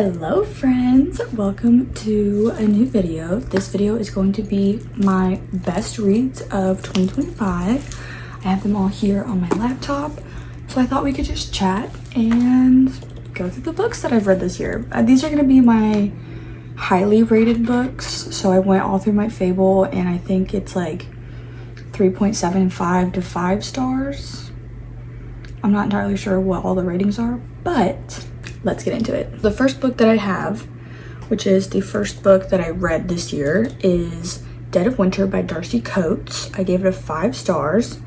Hello friends, welcome to a new video. This video is going to be my best reads of 2025. I have them all here on my laptop, so I thought we could just chat and go through the books that I've read this year. These are going to be my highly rated books, so I went all through my Fable and I think it's like 3.75 to 5 stars. I'm not entirely sure what all the ratings are, but let's get into it. The first book that I have, which is the first book that I read this year, is Dead of Winter by Darcy Coates. I gave it 5 stars.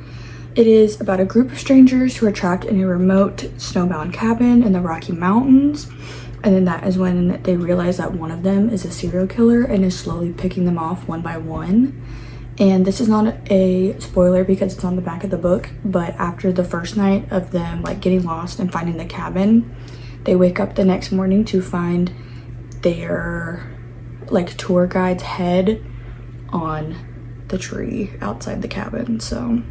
It is about a group of strangers who are trapped in a remote snowbound cabin in the Rocky Mountains. And then that is when they realize that one of them is a serial killer and is slowly picking them off one by one. And this is not a spoiler because it's on the back of the book, but after the first night of them like getting lost and finding the cabin, they wake up the next morning to find their like tour guide's head on the tree outside the cabin. So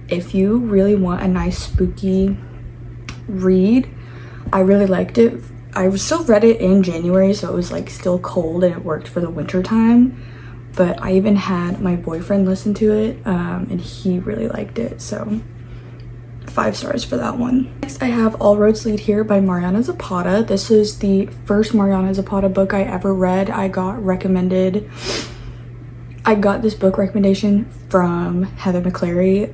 if you really want a nice spooky read, I really liked it. I still read it in January, so it was like still cold and it worked for the winter time. But I even had my boyfriend listen to it and he really liked it. So 5 stars for that one. Next, I have All Roads Lead Here by Mariana Zapata. This is the first Mariana Zapata book I ever read. I got this book recommendation from Heather McClary.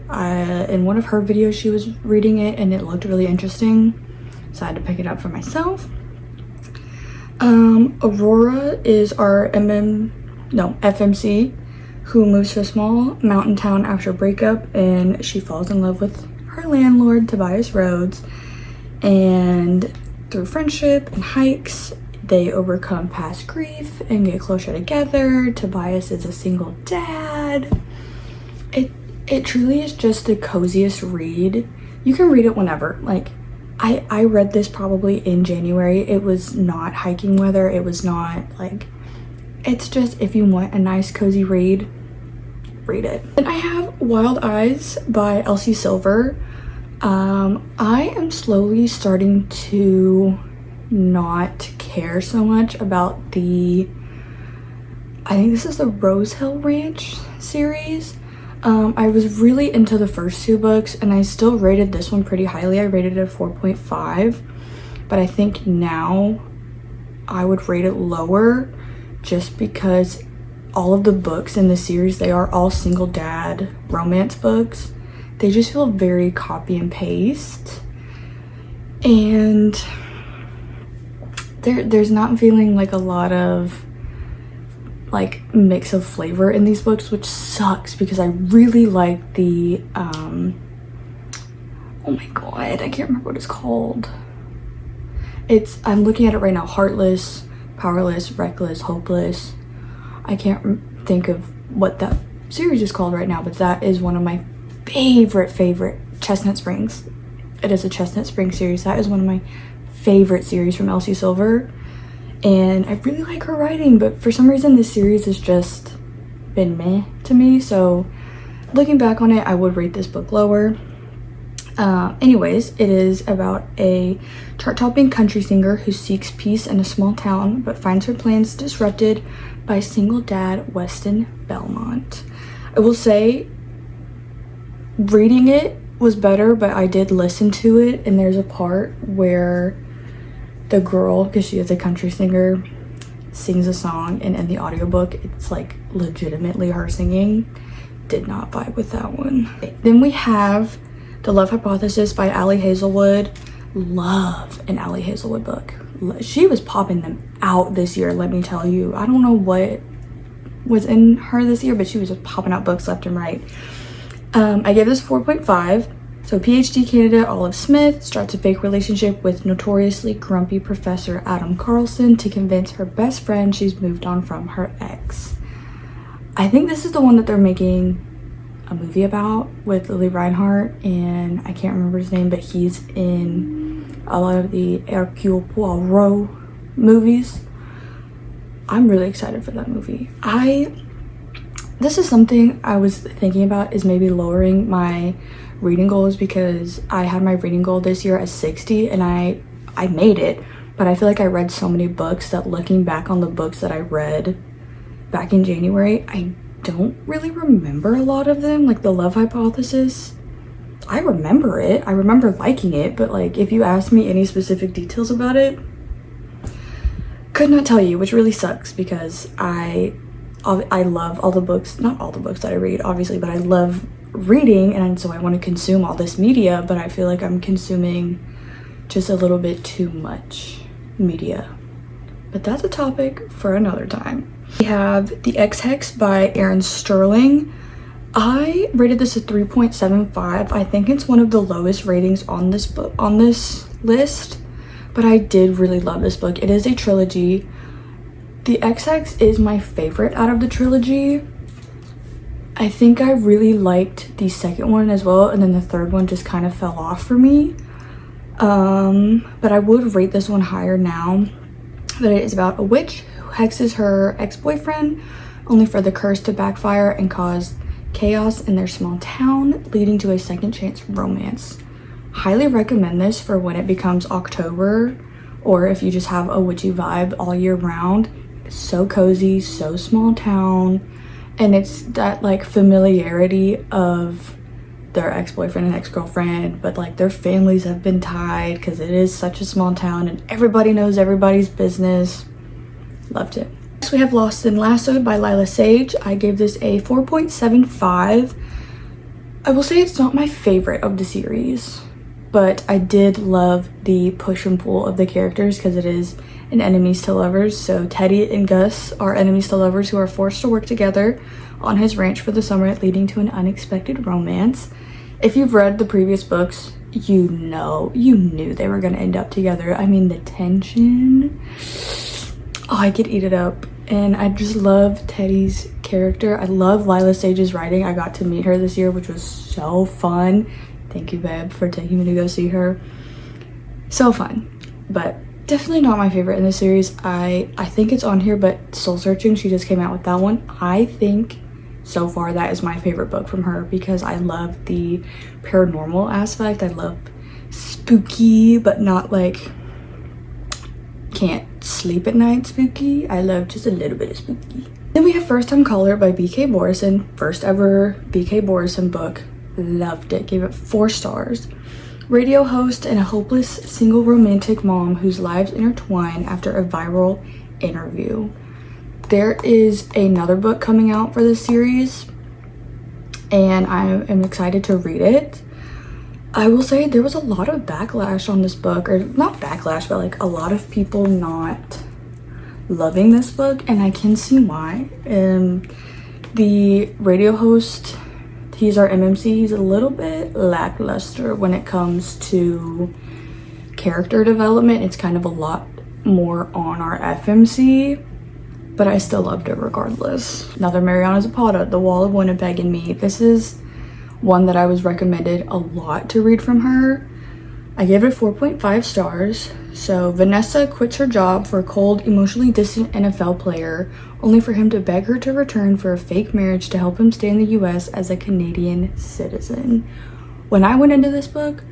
In one of her videos, she was reading it and it looked really interesting, so I had to pick it up for myself. Aurora is our FMC who moves to a small mountain town after a breakup, and she falls in love with her landlord, Tobias Rhodes, and through friendship and hikes they overcome past grief and get closer together. Tobias is a single dad. It truly is just the coziest read. You can read it whenever. Like I read this probably in January. It was not hiking weather. It was not like, it's just if you want a nice cozy read it. And I have Wild Eyes by Elsie Silver. I am slowly starting to not care so much about I think this is the Rose Hill Ranch series. I was really into the first 2 books and I still rated this one pretty highly. I rated it a 4.5, but I think now I would rate it lower just because all of the books in the series, they are all single dad romance books. They just feel very copy and paste, and there's not feeling like a lot of like mix of flavor in these books, which sucks because I really like the oh my god, I can't remember what it's called. I'm looking at it right now. Heartless, Powerless, Reckless, Hopeless. I can't think of what that series is called right now, but that is one of my favorite Chestnut Springs. It is a Chestnut Springs series. That is one of my favorite series from Elsie Silver, and I really like her writing, but for some reason this series has just been meh to me. So looking back on it, I would rate this book lower. Anyways, it is about a chart-topping country singer who seeks peace in a small town but finds her plans disrupted by single dad Weston Belmont. I will say reading it was better, but I did listen to it, and there's a part where the girl, because she is a country singer, sings a song, and in the audiobook it's like legitimately her singing. Did not vibe with that one. Then we have The Love Hypothesis by Ali Hazelwood. Love an Ali Hazelwood book. She was popping them out this year, let me tell you. I don't know what was in her this year, but she was just popping out books left and right. I gave this 4.5. So PhD candidate Olive Smith starts a fake relationship with notoriously grumpy Professor Adam Carlson to convince her best friend she's moved on from her ex. I think this is the one that they're making a movie about with Lily Reinhart, and I can't remember his name, but he's in a lot of the Hercule Poirot movies. I'm really excited for that movie. This is something I was thinking about, is maybe lowering my reading goals, because I had my reading goal this year at 60 and I made it, but I feel like I read so many books that looking back on the books that I read back in January, I don't really remember a lot of them. Like The Love Hypothesis, I remember it. I remember liking it, but like if you ask me any specific details about it, could not tell you, which really sucks because I love all the books, not all the books that I read obviously, but I love reading, and so I want to consume all this media, but I feel like I'm consuming just a little bit too much media. But that's a topic for another time. We have The Ex-Hex by Erin Sterling. I rated this a 3.75. I think it's one of the lowest ratings on this book, on this list, but I did really love this book. It is a trilogy. The Ex-Hex is my favorite out of the trilogy. I think I really liked the second one as well, and then the third one just kind of fell off for me. But I would rate this one higher now. That it is about a witch who hexes her ex-boyfriend, only for the curse to backfire and cause chaos in their small town, leading to a second chance romance. Highly recommend this for when it becomes October, or if you just have a witchy vibe all year round. It's so cozy, so small town, and it's that like familiarity of their ex-boyfriend and ex-girlfriend, but like their families have been tied because it is such a small town and everybody knows everybody's business. Loved it. Next we have Lost and Lassoed by Lila Sage. I gave this a 4.75. I will say it's not my favorite of the series, but I did love the push and pull of the characters because it is an enemies to lovers. So Teddy and Gus are enemies to lovers who are forced to work together on his ranch for the summer, leading to an unexpected romance. If you've read the previous books, you knew they were gonna end up together. I mean, the tension, oh, I could eat it up. And I just love Teddy's character. I love Lila Sage's writing. I got to meet her this year, which was so fun. Thank you, babe, for taking me to go see her. So fun, but definitely not my favorite in the series. I think it's on here, but Soul Searching, she just came out with that one. I think so far that is my favorite book from her because I love the paranormal aspect. I love spooky, but not like can't sleep at night spooky. I love just a little bit of spooky. Then we have First Time Caller by B.K. Borison. First ever B.K. Borison book. Loved it. Gave it 4 stars. Radio host and a hopeless single romantic mom whose lives intertwine after a viral interview. There is another book coming out for this series, and I am excited to read it. I will say there was a lot of backlash on this book, or not backlash, but like a lot of people not loving this book, and I can see why. The radio host, he's our MMC, he's a little bit lackluster when it comes to character development. It's kind of a lot more on our FMC, but I still loved it regardless. Another Mariana Zapata, The Wall of Winnipeg and Me. This is one that I was recommended a lot to read from her. I gave it 4.5 stars. So Vanessa quits her job for a cold, emotionally distant NFL player, only for him to beg her to return for a fake marriage to help him stay in the US as a Canadian citizen. When I went into this book,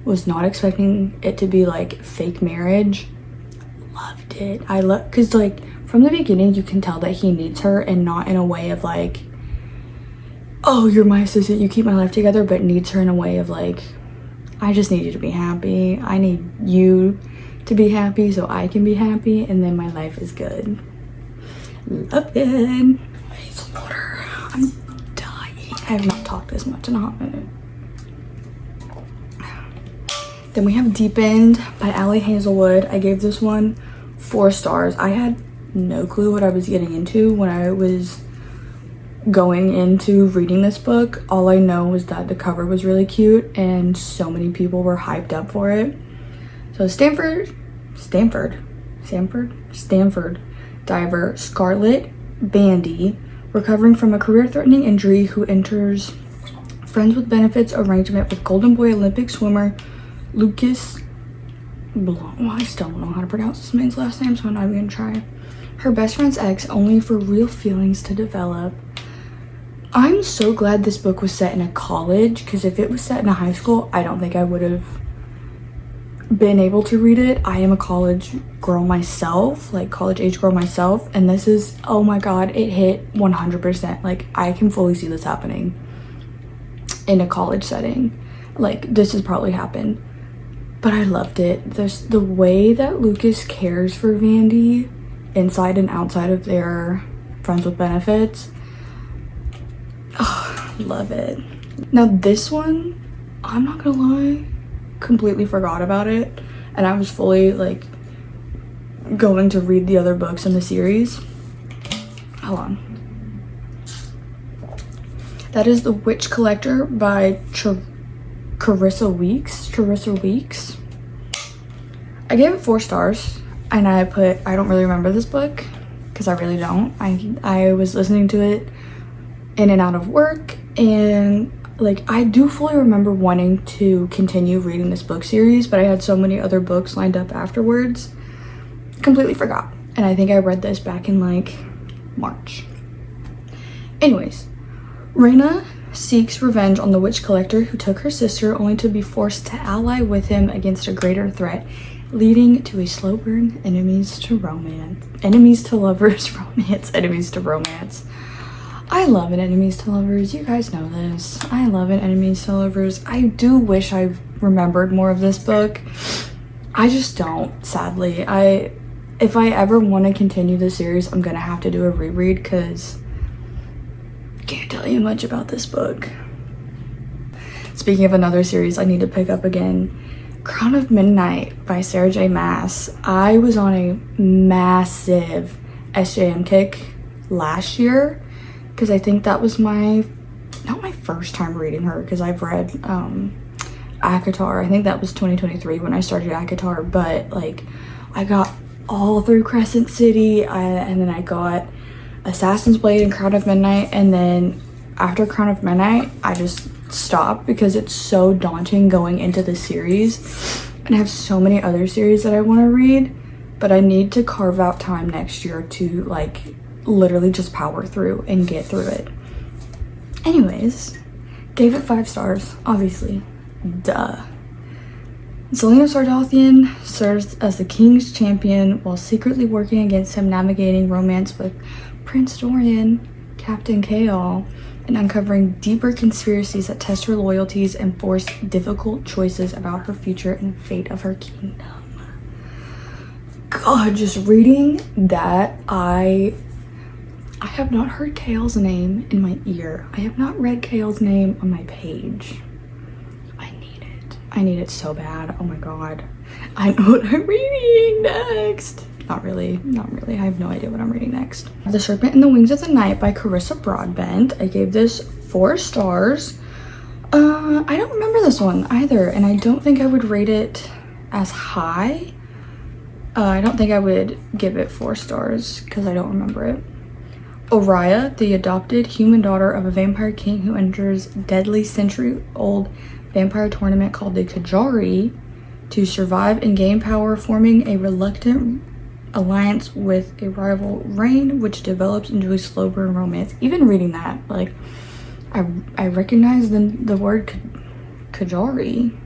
was not expecting it to be like fake marriage. Loved it. Cause like from the beginning you can tell that he needs her, and not in a way of like, oh, you're my assistant, you keep my life together, but needs her in a way of like, I just need you to be happy. I need you to be happy so I can be happy, and then my life is good. Love it. I need some water. I'm dying. I have not talked this much in a hot minute. Then we have Deep End by Ali Hazelwood. I gave this one 4 stars. I had no clue what I was getting into when I was going into reading this book. All I know was that the cover was really cute and so many people were hyped up for it. So Stanford diver Scarlett Bandy, recovering from a career-threatening injury, who enters friends with benefits arrangement with Golden Boy Olympic swimmer Lucas Blanc. Well, I still don't know how to pronounce this man's last name, so I'm not even gonna try. Her best friend's ex, only for real feelings to develop. I'm so glad this book was set in a college, because if it was set in a high school, I don't think I would have been able to read it. I am a college girl myself, like college age girl myself, and this is, oh my god, it hit 100%. Like I can fully see this happening in a college setting. Like this has probably happened, but I loved it. There's the way that Lucas cares for Vandy inside and outside of their friends with benefits. Oh, love it. Now this one, I'm not gonna lie, completely forgot about it, and I was fully like going to read the other books in the series. Hold on. That is The Witch Collector by Carissa Weeks. I gave it 4 stars, and I don't really remember this book because I really don't. I was listening to it in and out of work, and like I do fully remember wanting to continue reading this book series, but I had so many other books lined up afterwards, completely forgot. And I think I read this back in like March. Anyways, Raina seeks revenge on the witch collector who took her sister, only to be forced to ally with him against a greater threat, leading to a slow burn enemies to lovers romance. I love an enemies to lovers. You guys know this. I love an enemies to lovers. I do wish I remembered more of this book. I just don't, sadly. If I ever want to continue the series, I'm gonna have to do a reread because I can't tell you much about this book. Speaking of another series I need to pick up again, Crown of Midnight by Sarah J. Maas. I was on a massive SJM kick last year, because I think that was not my first time reading her, because I've read ACOTAR. I think that was 2023 when I started ACOTAR, but like I got all through Crescent City, and then I got Assassin's Blade and Crown of Midnight, and then after Crown of Midnight I just stopped because it's so daunting going into the series, and I have so many other series that I want to read, but I need to carve out time next year to like literally just power through and get through it. Anyways, gave it 5 stars, obviously, duh. Zelena Sardothien serves as the king's champion while secretly working against him, navigating romance with Prince Dorian, Captain Kael, and uncovering deeper conspiracies that test her loyalties and force difficult choices about her future and fate of her kingdom. God, just reading that, I have not heard Kael's name in my ear. I have not read Kael's name on my page. I need it so bad. Oh my god. I know what I'm reading next. Not really. I have no idea what I'm reading next. The Serpent and the Wings of the Night by Carissa Broadbent. I gave this 4 stars. I don't remember this one either, and I don't think I would rate it as high. I don't think I would give it 4 stars because I don't remember it. Oriya, the adopted human daughter of a vampire king who enters deadly century-old vampire tournament called the Kajari to survive and gain power, forming a reluctant alliance with a rival Rain, which develops into a slow burn romance. Even reading that, like, I recognize the word Kajari.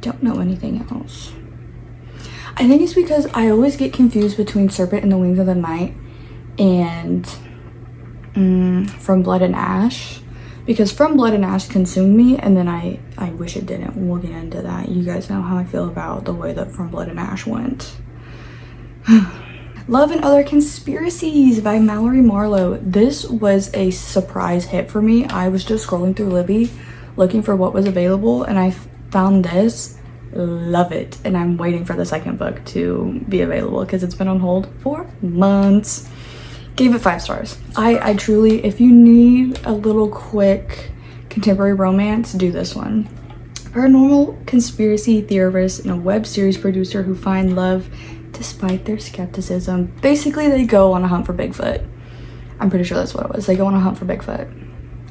Don't know anything else. I think it's because I always get confused between Serpent and the Wings of the Night and From Blood and Ash, because From Blood and Ash consumed me, and then I wish it didn't. We'll get into that. You guys know how I feel about the way that From Blood and Ash went. Love and Other Conspiracies by Mallory Marlowe. This was a surprise hit for me. I was just scrolling through Libby looking for what was available, and I found this. Love it, and I'm waiting for the second book to be available because it's been on hold for months. Gave it 5 stars. I truly, if you need a little quick contemporary romance, do this one. Paranormal conspiracy theorist and a web series producer who find love despite their skepticism. Basically, they go on a hunt for Bigfoot. I'm pretty sure that's what it was. They go on a hunt for Bigfoot,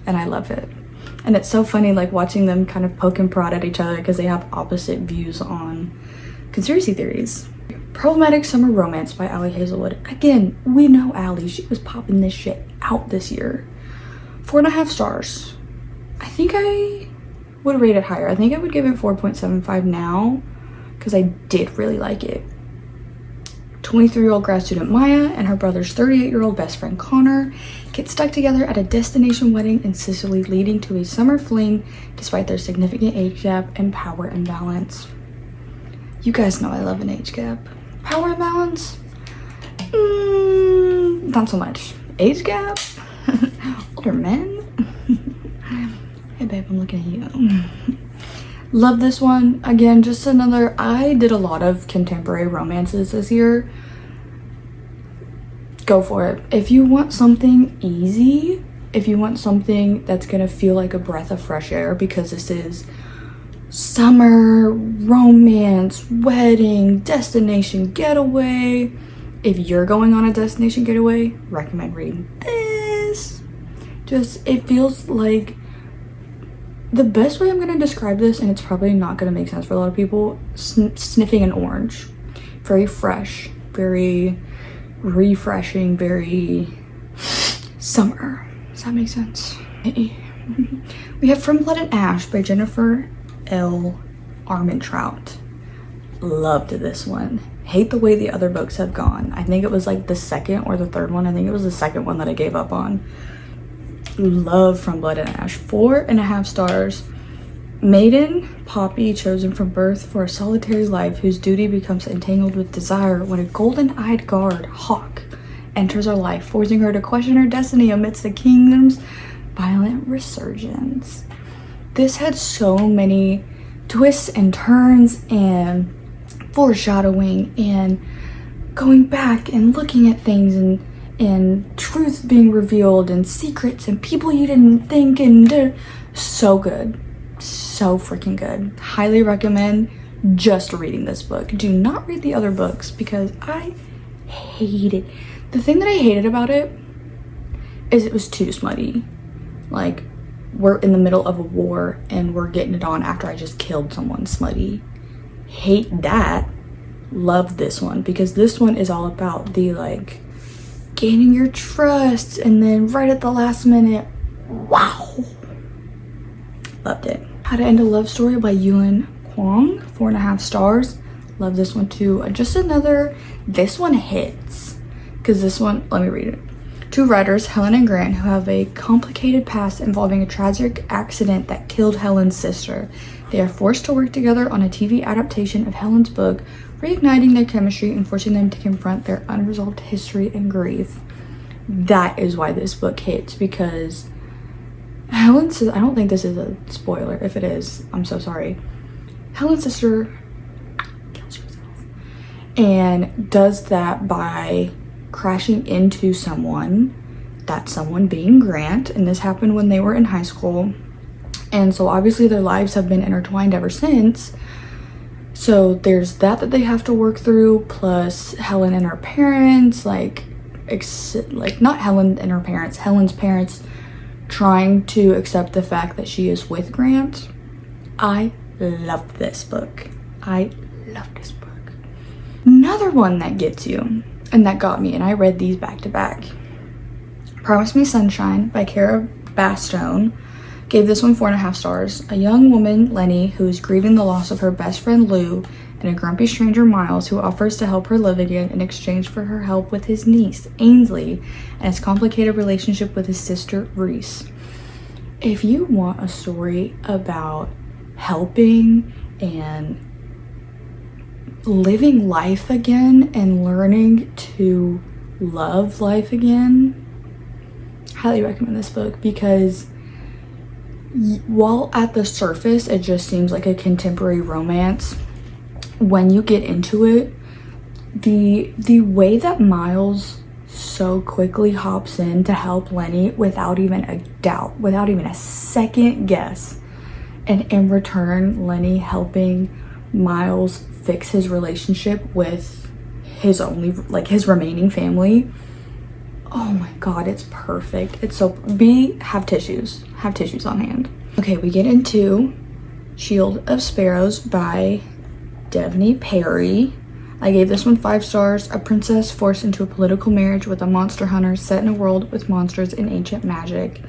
and I love it. And it's so funny, like, watching them kind of poke and prod at each other because they have opposite views on conspiracy theories. Problematic Summer Romance by Allie Hazelwood. Again, we know Allie. She was popping this shit out this year. 4.5 stars. I think I would rate it higher. I think I would give it 4.75 now because I did really like it. 23-year-old grad student Maya and her brother's 38-year-old best friend Connor get stuck together at a destination wedding in Sicily, leading to a summer fling despite their significant age gap and power imbalance. You guys know I love an age gap. Power imbalance? Not so much. Age gap? Older men? Hey babe, I'm looking at you. Love this one. Again, just another, I did a lot of contemporary romances this year. Go for it. If you want something easy, if you want something that's gonna feel like a breath of fresh air, because this is summer, romance, wedding, destination getaway. If you're going on a destination getaway, recommend reading this. Just, it feels like the best way I'm going to describe this, and it's probably not going to make sense for a lot of people, sniffing an orange. Very fresh, very refreshing, very summer. Does that make sense? We have From Blood and Ash by Jennifer L. Armentrout. Loved this one. Hate the way the other books have gone. I think it was like the second or the third one. I think it was the second one that I gave up on. Love From Blood and Ash. 4.5 stars. Maiden Poppy, chosen from birth for a solitary life whose duty becomes entangled with desire when a golden-eyed guard, Hawk, enters her life, forcing her to question her destiny amidst the kingdom's violent resurgence. This had so many twists and turns and foreshadowing and going back and looking at things and truth being revealed and secrets and people you didn't think, and so good. So freaking good. Highly recommend just reading this book. Do not read the other books because I hate it. The thing that I hated about it is it was too smutty. Like, we're in the middle of a war and we're getting it on after I just killed someone. Smutty. Hate that. Love this one because this one is all about the like gaining your trust and then right at the last minute, wow. Loved it. How to End a Love Story by Yulin Kwong. 4.5 stars. Love this one too. Just another, this one hits because this one, let me read it. Two writers, Helen and Grant, who have a complicated past involving a tragic accident that killed Helen's sister. They are forced to work together on a TV adaptation of Helen's book, reigniting their chemistry and forcing them to confront their unresolved history and grief. That is why this book hits, because Helen's sister, I don't think this is a spoiler. If it is, I'm so sorry. Helen's sister kills herself and does that by crashing into someone, that someone being Grant, and this happened when they were in high school, and so obviously their lives have been intertwined ever since. So there's that they have to work through, plus Helen and her parents, like not Helen and her parents, Helen's parents trying to accept the fact that she is with Grant. I love this book. I love this book. Another one that gets you, and that got me, and I read these back to back. Promise Me Sunshine by Cara Bastone. Gave this one 4.5 stars. A young woman, Lenny, who is grieving the loss of her best friend Lou, and a grumpy stranger, Miles, who offers to help her live again in exchange for her help with his niece, Ainsley, and his complicated relationship with his sister, Reese. If you want a story about helping and living life again and learning to love life again, highly recommend this book, because while at the surface it just seems like a contemporary romance, when you get into it, the way that Miles so quickly hops in to help Lenny without even a doubt, without even a second guess, and in return Lenny helping Miles fix his relationship with his only, like, his remaining family. Oh my god, it's perfect. It's so, have tissues on hand. Okay, we get into Shield of Sparrows by Devney Perry. I gave this one 5 stars. A princess forced into a political marriage with a monster hunter set in a world with monsters and ancient magic.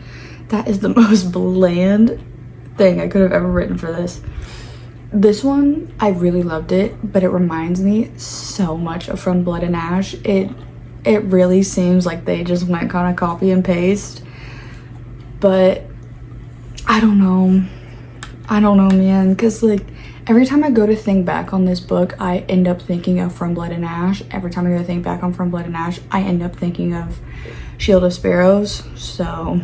That is the most bland thing I could have ever written for this. This one, I really loved it, but it reminds me so much of From Blood and Ash. It really seems like they just went kind of copy and paste, but I don't know, man, because like every time I go to think back on this book, I end up thinking of From Blood and Ash. Every time I go to think back on From Blood and Ash, I end up thinking of Shield of Sparrows. So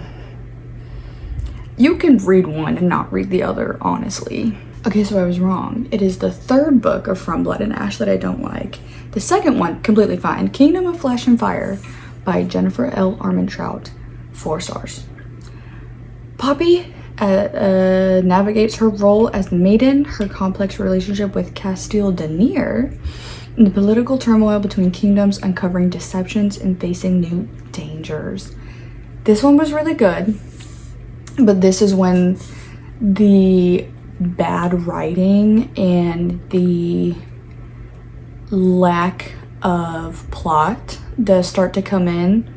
you can read one and not read the other, honestly. Okay, so I was wrong. It is the third book of From Blood and Ash that I don't like. The second one, completely fine. Kingdom of Flesh and Fire by Jennifer L. Armentrout, 4 stars. Poppy navigates her role as the maiden, her complex relationship with Castile Denier, and the political turmoil between kingdoms, uncovering deceptions and facing new dangers. This one was really good, but this is when the bad writing and the lack of plot does start to come in.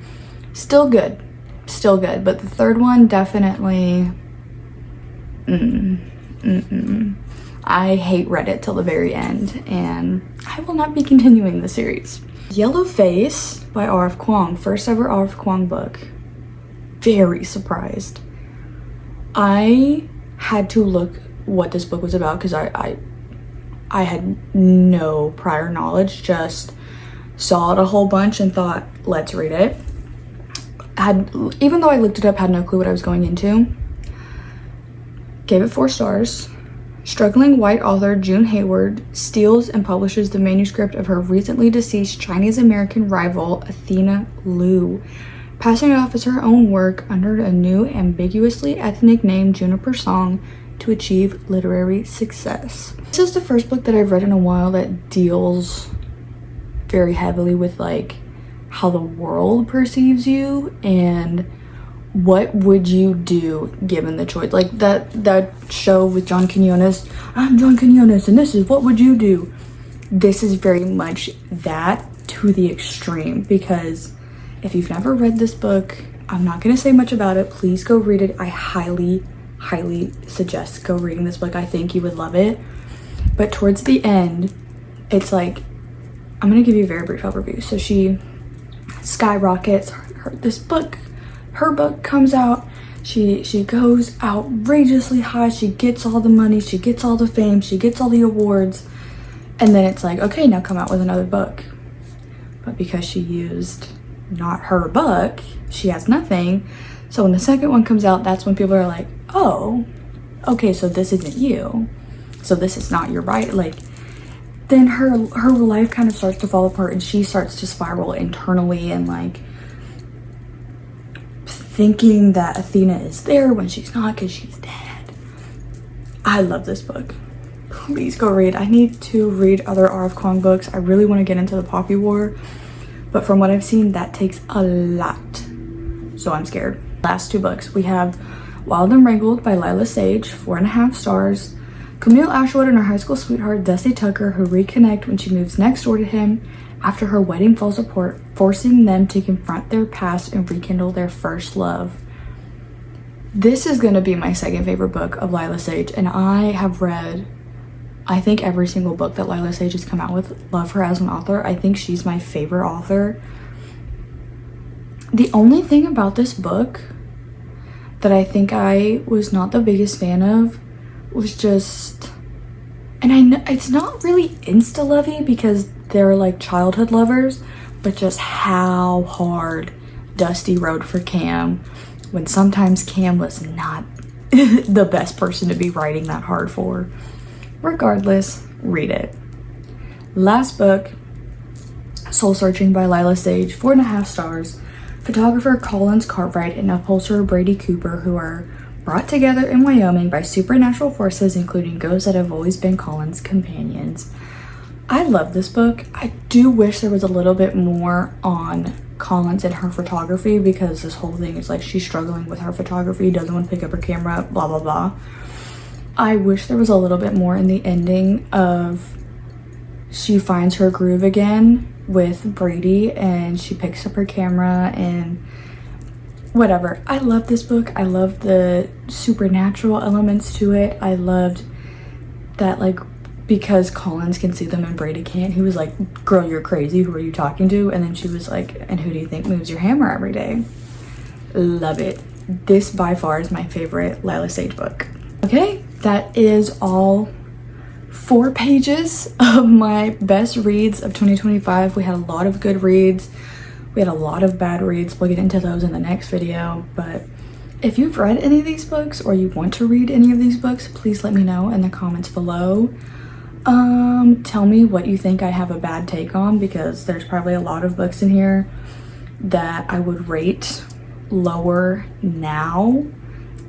Still good, but the third one definitely I hate Reddit till the very end, and I will not be continuing the series. Yellow Face by R.F. Kuang, first ever R.F. Kuang book. Very surprised. I had to look what this book was about because I had no prior knowledge, just saw it a whole bunch and thought, let's read it. Even though I looked it up, had no clue what I was going into. Gave it 4 stars. Struggling white author June Hayward steals and publishes the manuscript of her recently deceased Chinese-American rival Athena Liu, passing it off as her own work under a new ambiguously ethnic name, Juniper Song, to achieve literary success. This is the first book that I've read in a while that deals very heavily with like how the world perceives you and what would you do given the choice. Like that show with John Quinones, I'm John Quinones and this is what would you do. This is very much that to the extreme, because if you've never read this book, I'm not going to say much about it. Please go read it. I highly suggest go reading this book. I think you would love it. But towards the end, it's like, I'm going to give you a very brief overview. So she skyrockets her book comes out, she goes outrageously high, she gets all the money, she gets all the fame, she gets all the awards, and then it's like, okay, now come out with another book. But because she used not her book, she has nothing. So when the second one comes out, that's when people are like, oh, okay, so this isn't you, so this is not your right. Like, then her life kind of starts to fall apart and she starts to spiral internally and like thinking that Athena is there when she's not because she's dead. I love this book. Please go read. I need to read other R.F. Kuang books. I really want to get into the Poppy War, but from what I've seen, that takes a lot, so I'm scared. Last 2 books, we have Wild and Wrangled by Lila Sage, 4.5 stars. Camille Ashwood and her high school sweetheart Dusty Tucker, who reconnect when she moves next door to him after her wedding falls apart, forcing them to confront their past and rekindle their first love. This is going to be my second favorite book of Lila Sage, and I have read, I think, every single book that Lila Sage has come out with. Love her as an author. I think she's my favorite author. The only thing about this book that I think I was not the biggest fan of was just, and I know it's not really insta-lovey because they're like childhood lovers, but just how hard Dusty rode for Cam when sometimes Cam was not the best person to be riding that hard for. Regardless, read it. Last book, Soul Searching by Lila Sage, 4.5 stars. Photographer Collins Cartwright and upholsterer Brady Cooper, who are brought together in Wyoming by supernatural forces, including ghosts that have always been Collins' companions. I love this book. I do wish there was a little bit more on Collins and her photography, because this whole thing is like she's struggling with her photography, doesn't want to pick up her camera, blah blah blah. I wish there was a little bit more in the ending of she finds her groove again with Brady and she picks up her camera and whatever. I love this book. I love the supernatural elements to it. I loved that like because Collins can see them and Brady can't, he was like, girl, you're crazy, who are you talking to? And then she was like, and who do you think moves your hammer every day? Love it. This by far is my favorite Lila Sage book. Okay, that is all 4 pages of my best reads of 2025. We had a lot of good reads. We had a lot of bad reads. We'll get into those in the next video. But if you've read any of these books or you want to read any of these books, please let me know in the comments below. Tell me what you think I have a bad take on, because there's probably a lot of books in here that I would rate lower now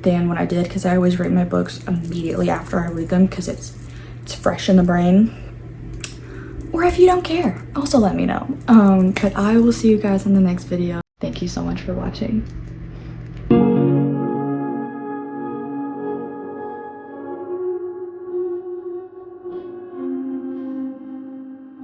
than when I did, because I always rate my books immediately after I read them because it's fresh in the brain. Or if you don't care, also let me know. But I will see you guys in the next video. Thank you so much for watching.